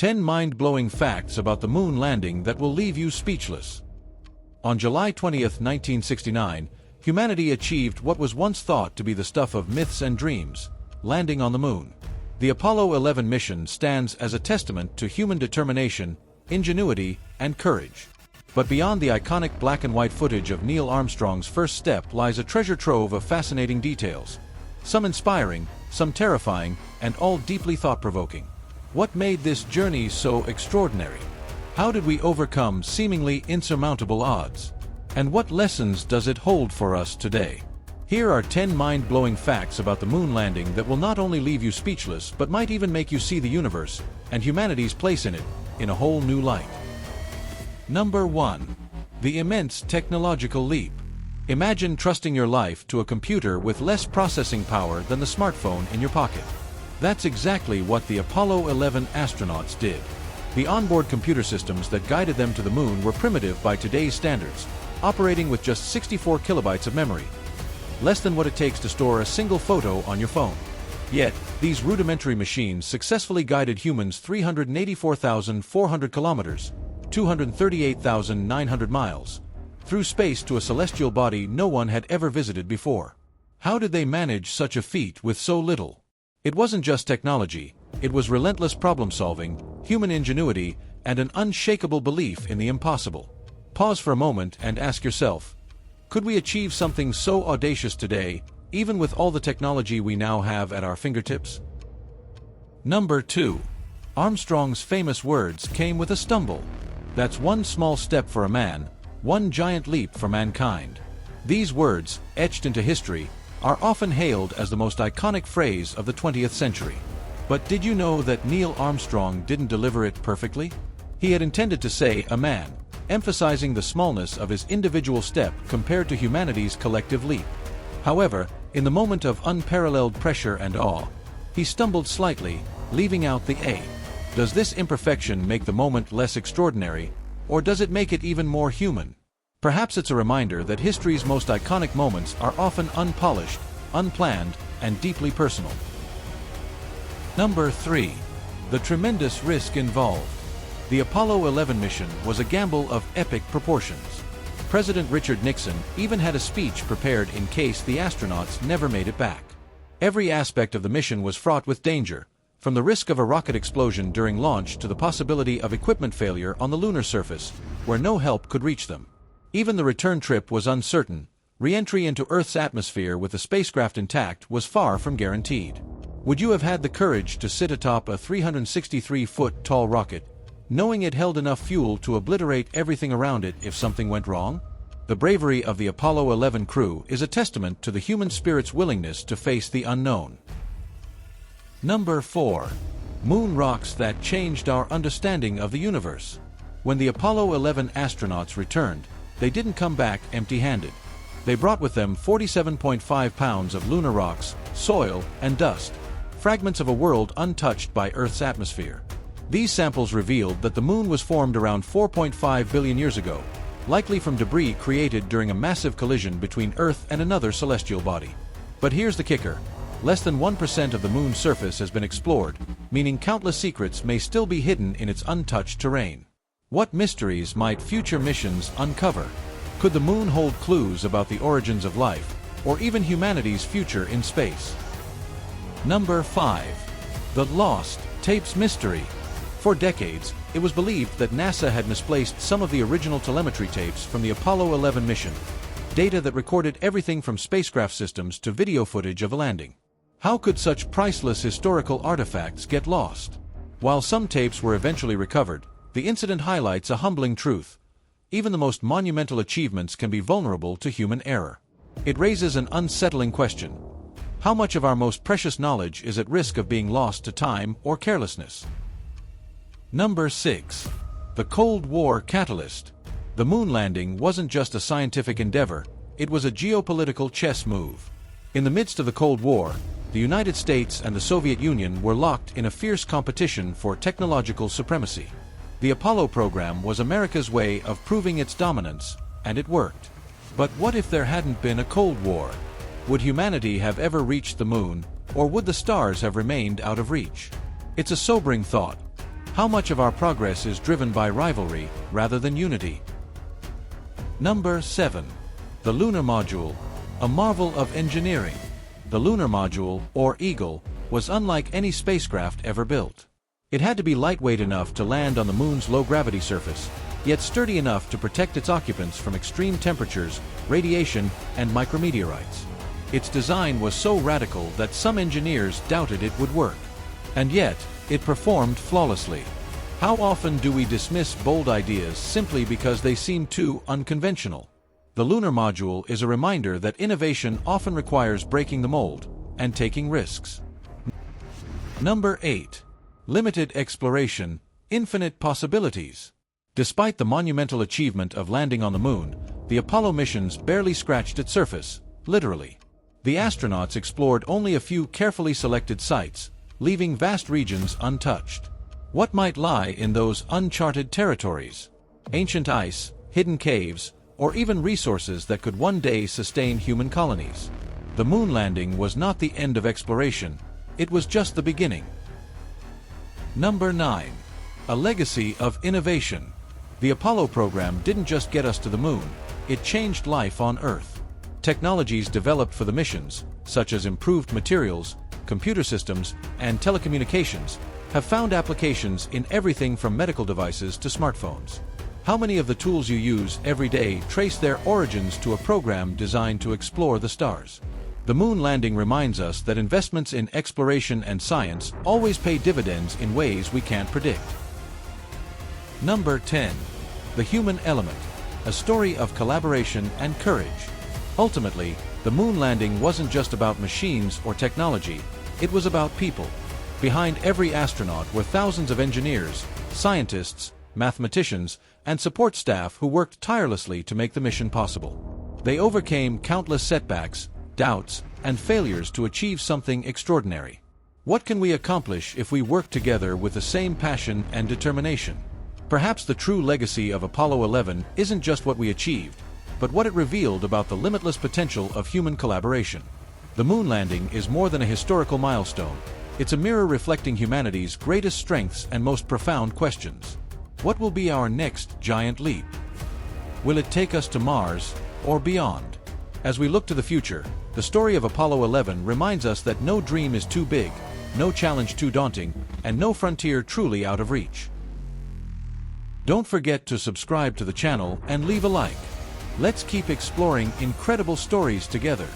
10 mind-blowing facts about the moon landing that will leave you speechless. On July 20, 1969, humanity achieved what was once thought to be the stuff of myths and dreams, landing on the moon. The Apollo 11 mission stands as a testament to human determination, ingenuity, and courage. But beyond the iconic black-and-white footage of Neil Armstrong's first step lies a treasure trove of fascinating details. Some inspiring, some terrifying, and all deeply thought-provoking. What made this journey so extraordinary? How did we overcome seemingly insurmountable odds? And what lessons does it hold for us today? Here are 10 mind-blowing facts about the moon landing that will not only leave you speechless but might even make you see the universe, and humanity's place in it, in a whole new light. Number 1. The immense technological leap. Imagine trusting your life to a computer with less processing power than the smartphone in your pocket. That's exactly what the Apollo 11 astronauts did. The onboard computer systems that guided them to the moon were primitive by today's standards, operating with just 64 kilobytes of memory. Less than what it takes to store a single photo on your phone. Yet, these rudimentary machines successfully guided humans 384,400 kilometers, 238,900 miles, through space to a celestial body no one had ever visited before. How did they manage such a feat with so little? It wasn't just technology, it was relentless problem-solving, human ingenuity, and an unshakable belief in the impossible. Pause for a moment and ask yourself, could we achieve something so audacious today, even with all the technology we now have at our fingertips? Number 2. Armstrong's famous words came with a stumble. That's one small step for a man, one giant leap for mankind. These words, etched into history, are often hailed as the most iconic phrase of the 20th century. But did you know that Neil Armstrong didn't deliver it perfectly? He had intended to say a man, emphasizing the smallness of his individual step compared to humanity's collective leap. However, in the moment of unparalleled pressure and awe, he stumbled slightly, leaving out the A. Does this imperfection make the moment less extraordinary, or does it make it even more human? Perhaps it's a reminder that history's most iconic moments are often unpolished, unplanned, and deeply personal. Number 3. The tremendous risk involved. The Apollo 11 mission was a gamble of epic proportions. President Richard Nixon even had a speech prepared in case the astronauts never made it back. Every aspect of the mission was fraught with danger, from the risk of a rocket explosion during launch to the possibility of equipment failure on the lunar surface, where no help could reach them. Even the return trip was uncertain. Re-entry into Earth's atmosphere with the spacecraft intact was far from guaranteed. Would you have had the courage to sit atop a 363-foot-tall rocket, knowing it held enough fuel to obliterate everything around it if something went wrong? The bravery of the Apollo 11 crew is a testament to the human spirit's willingness to face the unknown. Number 4. Moon rocks that changed our understanding of the universe. When the Apollo 11 astronauts returned, they didn't come back empty-handed. They brought with them 47.5 pounds of lunar rocks, soil, and dust, fragments of a world untouched by Earth's atmosphere. These samples revealed that the moon was formed around 4.5 billion years ago, likely from debris created during a massive collision between Earth and another celestial body. But here's the kicker. Less than 1% of the moon's surface has been explored, meaning countless secrets may still be hidden in its untouched terrain. What mysteries might future missions uncover? Could the moon hold clues about the origins of life, or even humanity's future in space? Number 5. The Lost Tapes Mystery. For decades, it was believed that NASA had misplaced some of the original telemetry tapes from the Apollo 11 mission, data that recorded everything from spacecraft systems to video footage of a landing. How could such priceless historical artifacts get lost? While some tapes were eventually recovered, the incident highlights a humbling truth. Even the most monumental achievements can be vulnerable to human error. It raises an unsettling question. How much of our most precious knowledge is at risk of being lost to time or carelessness? Number 6. The Cold War Catalyst. The moon landing wasn't just a scientific endeavor, it was a geopolitical chess move. In the midst of the Cold War, the United States and the Soviet Union were locked in a fierce competition for technological supremacy. The Apollo program was America's way of proving its dominance, and it worked. But what if there hadn't been a Cold War? Would humanity have ever reached the moon, or would the stars have remained out of reach? It's a sobering thought. How much of our progress is driven by rivalry rather than unity? Number 7. The Lunar Module, a marvel of engineering. The Lunar Module, or Eagle, was unlike any spacecraft ever built. It had to be lightweight enough to land on the Moon's low-gravity surface, yet sturdy enough to protect its occupants from extreme temperatures, radiation, and micrometeorites. Its design was so radical that some engineers doubted it would work. And yet, it performed flawlessly. How often do we dismiss bold ideas simply because they seem too unconventional? The Lunar Module is a reminder that innovation often requires breaking the mold and taking risks. Number 8. Limited exploration, infinite possibilities. Despite the monumental achievement of landing on the Moon, the Apollo missions barely scratched its surface, literally. The astronauts explored only a few carefully selected sites, leaving vast regions untouched. What might lie in those uncharted territories? Ancient ice, hidden caves, or even resources that could one day sustain human colonies. The moon landing was not the end of exploration, it was just the beginning. Number 9. A legacy of innovation. The Apollo program didn't just get us to the moon, it changed life on Earth. Technologies developed for the missions, such as improved materials, computer systems, and telecommunications, have found applications in everything from medical devices to smartphones. How many of the tools you use every day trace their origins to a program designed to explore the stars? The moon landing reminds us that investments in exploration and science always pay dividends in ways we can't predict. Number 10. The Human Element, a story of collaboration and courage. Ultimately, the moon landing wasn't just about machines or technology, it was about people. Behind every astronaut were thousands of engineers, scientists, mathematicians, and support staff who worked tirelessly to make the mission possible. They overcame countless setbacks, doubts, and failures to achieve something extraordinary. What can we accomplish if we work together with the same passion and determination? Perhaps the true legacy of Apollo 11 isn't just what we achieved, but what it revealed about the limitless potential of human collaboration. The moon landing is more than a historical milestone. It's a mirror reflecting humanity's greatest strengths and most profound questions. What will be our next giant leap? Will it take us to Mars or beyond? As we look to the future, the story of Apollo 11 reminds us that no dream is too big, no challenge too daunting, and no frontier truly out of reach. Don't forget to subscribe to the channel and leave a like. Let's keep exploring incredible stories together.